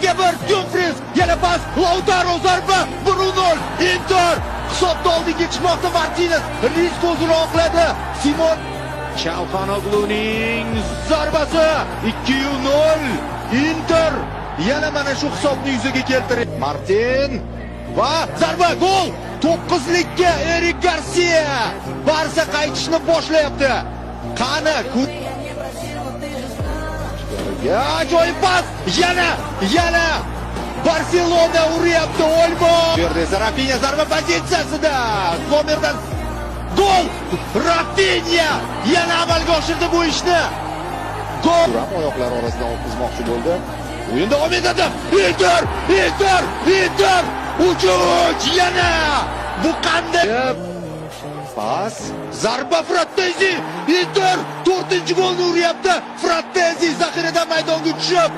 1-1 Dumfries, yana pas Lautaro zarba 1-0 Inter. Hisobda oldinga chiqmoqda Martinez. Risk o'zini oqladi. Simon Chalhanogluning zarbasi 2-0 Inter. Yana mana shu hisobni yuzaga keltirdi. Martin va zarba gol. 9-likka Erik Garcia. Barsa qaytishni boshlayapti. Qani ajoyib pas. Yana Barselona uryapti. Olmo. Yerda Rafinha zarba pozitsiyasida. Zomerdan gol. Rafinha yana amalga oshirdi bu ishni. Gol. Oyoqlar orasidan o'tkazmoqchi bo'ldi. O'yin davom etadi. Inter. Uchuch yana. Bu qanday? Pas. Zarba Frattesi. Inter 4-golni uryapti. Frattesi zaxiradan maydonga tushib.